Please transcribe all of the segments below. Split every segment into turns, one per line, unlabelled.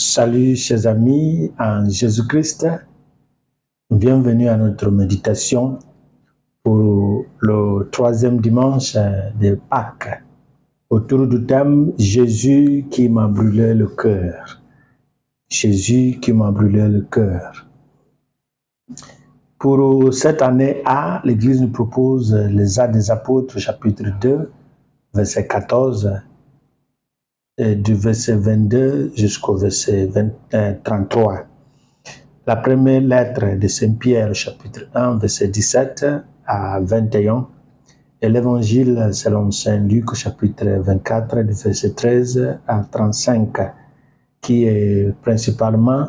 Salut chers amis en Jésus-Christ, bienvenue à notre méditation pour le troisième dimanche de Pâques, autour du thème « Jésus qui m'a brûlé le cœur ». Jésus qui m'a brûlé le cœur. Pour cette année A, l'Église nous propose les Actes des Apôtres, chapitre 2, verset 14, du verset 22 jusqu'au verset 33. La première lettre de Saint Pierre, chapitre 1, verset 17 à 21, et l'Évangile selon Saint Luc, chapitre 24, du verset 13 à 35, qui est principalement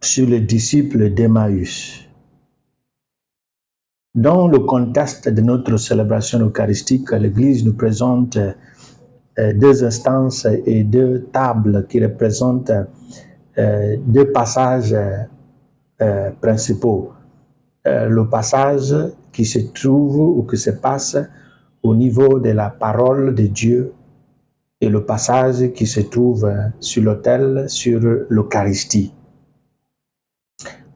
sur les disciples d'Emmaüs. Dans le contexte de notre célébration eucharistique, l'Église nous présente deux instances et deux tables qui représentent deux passages principaux. Le passage qui se trouve ou qui se passe au niveau de la parole de Dieu et le passage qui se trouve sur l'autel, sur l'Eucharistie.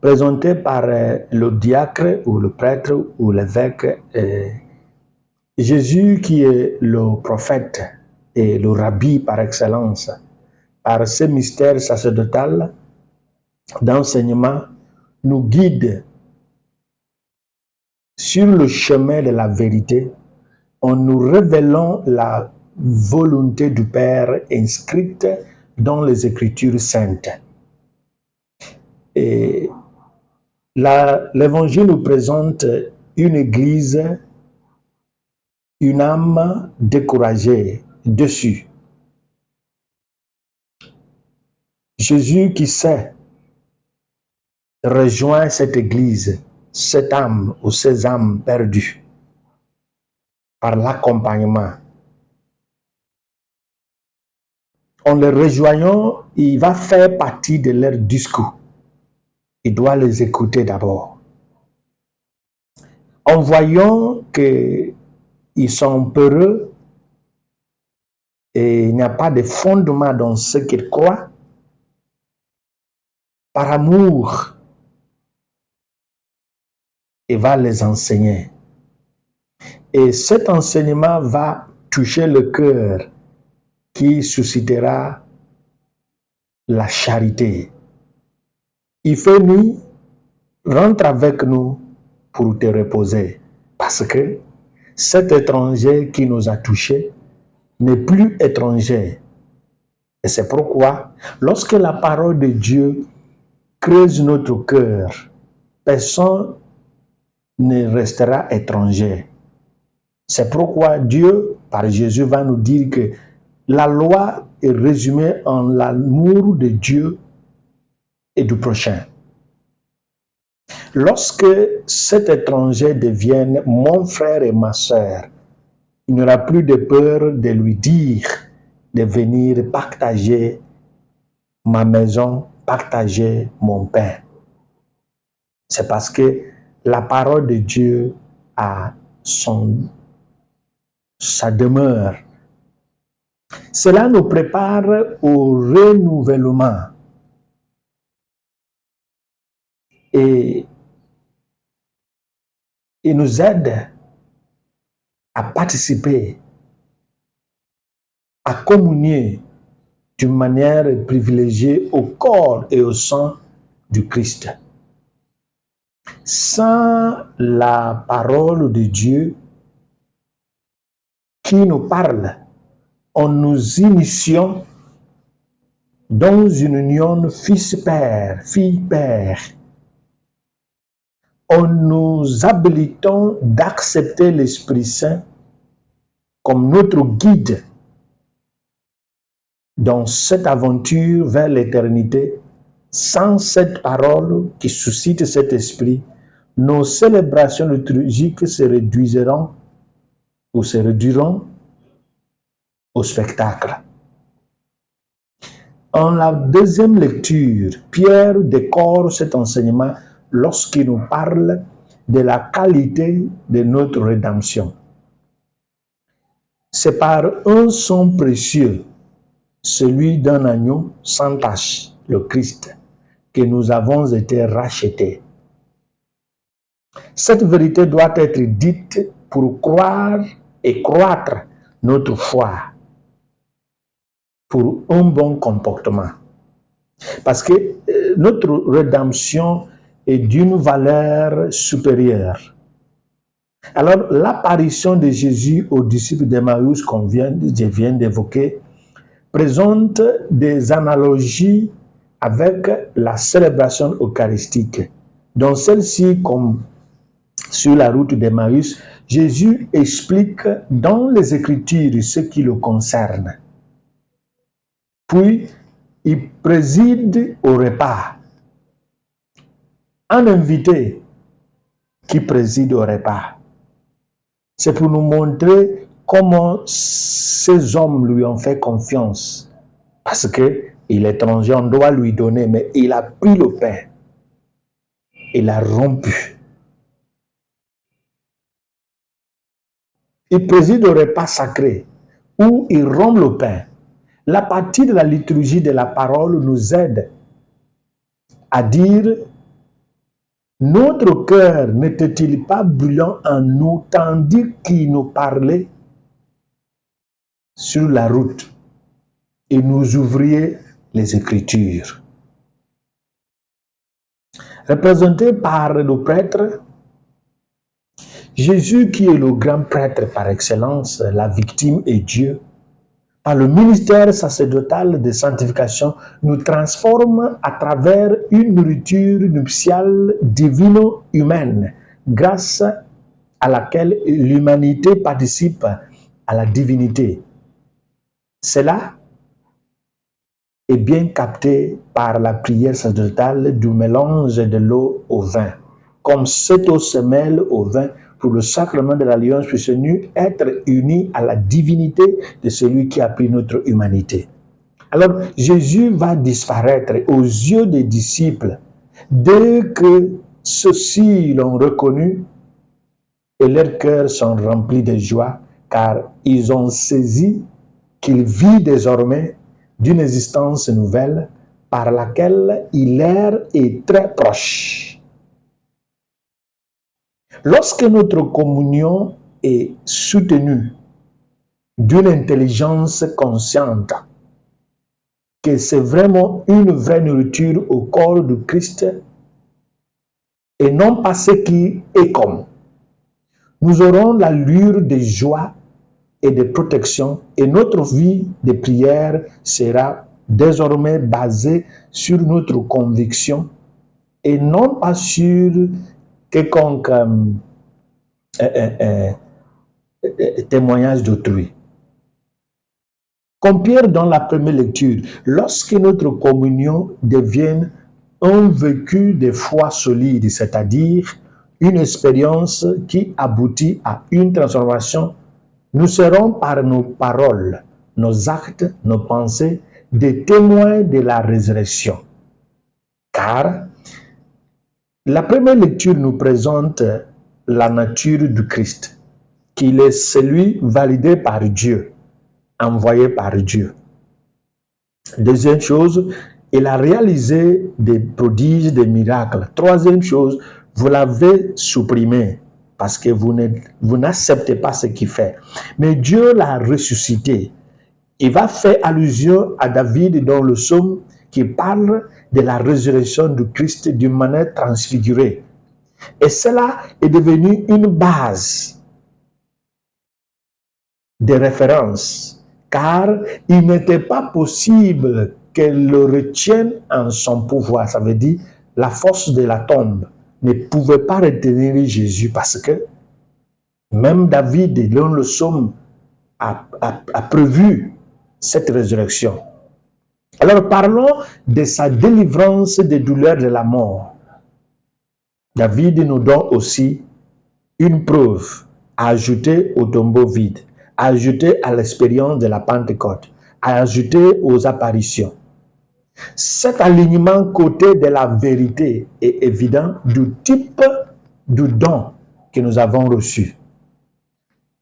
Présenté par le diacre ou le prêtre ou l'évêque, Jésus qui est le prophète et le rabbi par excellence, par ce mystère sacerdotal d'enseignement, nous guide sur le chemin de la vérité en nous révélant la volonté du Père inscrite dans les Écritures saintes. Et l'Évangile nous présente une Église, une âme découragée, déçue. Jésus qui sait rejoint cette Église, cette âme ou ces âmes perdues par l'accompagnement. En les rejoignant, il va faire partie de leur discours. Il doit les écouter d'abord. En voyant qu'ils sont peureux et il n'y a pas de fondement dans ce qu'ils croient, par amour, il va les enseigner. Et cet enseignement va toucher le cœur qui suscitera la charité. Il fait nuit, rentre avec nous pour te reposer. Parce que cet étranger qui nous a touchés n'est plus étranger. Et c'est pourquoi, lorsque la parole de Dieu creuse notre cœur, personne ne restera étranger. C'est pourquoi Dieu, par Jésus, va nous dire que la loi est résumée en l'amour de Dieu et du prochain. Lorsque cet étranger devienne mon frère et ma sœur, il n'y aura plus de peur de lui dire de venir partager ma maison, partager mon pain. C'est parce que la parole de Dieu a sa demeure. Cela nous prépare au renouvellement. Et il nous aide à participer, à communier d'une manière privilégiée au corps et au sang du Christ. Sans la parole de Dieu qui nous parle, en nous initions dans une union fils-père, fille-père, en nous habilitant d'accepter l'Esprit Saint comme notre guide dans cette aventure vers l'éternité. Sans cette parole qui suscite cet esprit, nos célébrations liturgiques se réduiront au spectacle. En la deuxième lecture, Pierre décore cet enseignement lorsqu'il nous parle de la qualité de notre rédemption. C'est par un sang précieux, celui d'un agneau sans tache, le Christ, que nous avons été rachetés. Cette vérité doit être dite pour croire et croître notre foi, pour un bon comportement. Parce que notre rédemption est d'une valeur supérieure. Alors, l'apparition de Jésus aux disciples d'Emmaüs qu'on vient d'évoquer présente des analogies avec la célébration eucharistique. Dans celle-ci, comme sur la route d'Emmaüs, Jésus explique dans les Écritures ce qui le concerne. Puis, il préside au repas. Un invité qui préside au repas. C'est pour nous montrer comment ces hommes lui ont fait confiance. Parce qu'il est étranger, on doit lui donner, mais il a pris le pain. Il a rompu. Il préside au repas sacré où il rompt le pain. La partie de la liturgie de la parole nous aide à dire: notre cœur n'était-il pas brûlant en nous tandis qu'il nous parlait sur la route et nous ouvriez les Écritures. Représenté par le prêtre, Jésus qui est le grand prêtre par excellence, la victime est Dieu, par le ministère sacerdotal de sanctification, nous transforme à travers une nourriture nuptiale divino-humaine, grâce à laquelle l'humanité participe à la divinité. Cela est bien capté par la prière sacerdotale du mélange de l'eau au vin. Comme cette eau se mêle au vin pour le sacrement de l'alliance puisse nous être unis à la divinité de celui qui a pris notre humanité. Alors, Jésus va disparaître aux yeux des disciples dès que ceux-ci l'ont reconnu et leurs cœurs sont remplis de joie car ils ont saisi qu'il vit désormais d'une existence nouvelle par laquelle il leur est très proche. Lorsque notre communion est soutenue d'une intelligence consciente, que c'est vraiment une vraie nourriture au corps du Christ et non pas ce qui est comme, nous aurons l'allure de joie et de protection et notre vie de prière sera désormais basée sur notre conviction et non pas sur quelconque témoignage d'autrui. Comme Pierre dans la première lecture, lorsque notre communion devient un vécu de foi solide, c'est-à-dire une expérience qui aboutit à une transformation, nous serons par nos paroles, nos actes, nos pensées, des témoins de la résurrection. Car la première lecture nous présente la nature du Christ, qu'il est celui validé par Dieu, envoyé par Dieu. Deuxième chose, il a réalisé des prodiges, des miracles. Troisième chose, vous l'avez supprimé parce que vous n'acceptez pas ce qu'il fait. Mais Dieu l'a ressuscité. Il va faire allusion à David dans le psaume qui parle de la résurrection du Christ d'une manière transfigurée. Et cela est devenu une base de référence, car il n'était pas possible qu'elle le retienne en son pouvoir. Ça veut dire la force de la tombe ne pouvait pas retenir Jésus parce que même David, dans le psaume, a prévu cette résurrection. Alors parlons de sa délivrance des douleurs de la mort. David nous donne aussi une preuve à ajouter au tombeau vide, à ajouter à l'expérience de la Pentecôte, à ajouter aux apparitions. Cet alignement côté de la vérité est évident du type du don que nous avons reçu.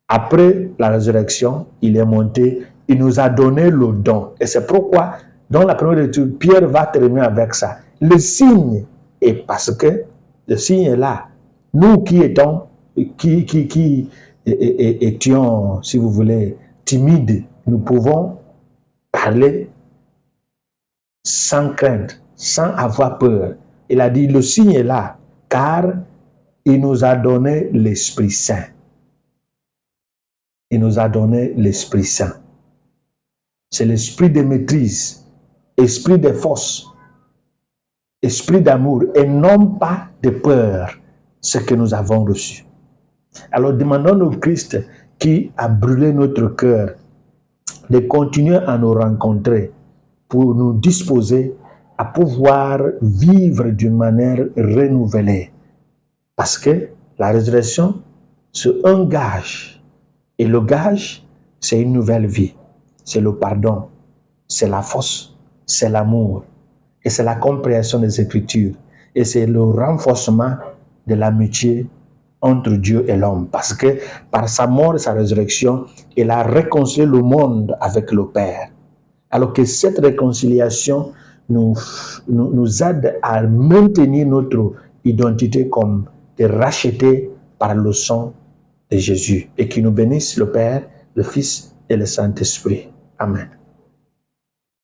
Après la résurrection, il est monté il nous a donné le don. Et c'est pourquoi, dans la première lecture, Pierre va terminer avec ça. Le signe est parce que le signe est là. Nous qui étions, étions, si vous voulez, timides, nous pouvons parler sans crainte, sans avoir peur. Il a dit, le signe est là, car il nous a donné l'Esprit Saint. Il nous a donné l'Esprit Saint. C'est l'esprit de maîtrise, esprit de force, esprit d'amour, et non pas de peur, ce que nous avons reçu. Alors demandons au Christ qui a brûlé notre cœur de continuer à nous rencontrer pour nous disposer à pouvoir vivre d'une manière renouvelée. Parce que la résurrection, c'est un gage. Et le gage, c'est une nouvelle vie. C'est le pardon, c'est la force, c'est l'amour. Et c'est la compréhension des Écritures. Et c'est le renforcement de l'amitié entre Dieu et l'homme. Parce que par sa mort et sa résurrection, il a réconcilié le monde avec le Père. Alors que cette réconciliation nous aide à maintenir notre identité comme des rachetés par le sang de Jésus. Et qui nous bénisse le Père, le Fils et le Saint-Esprit. Amen.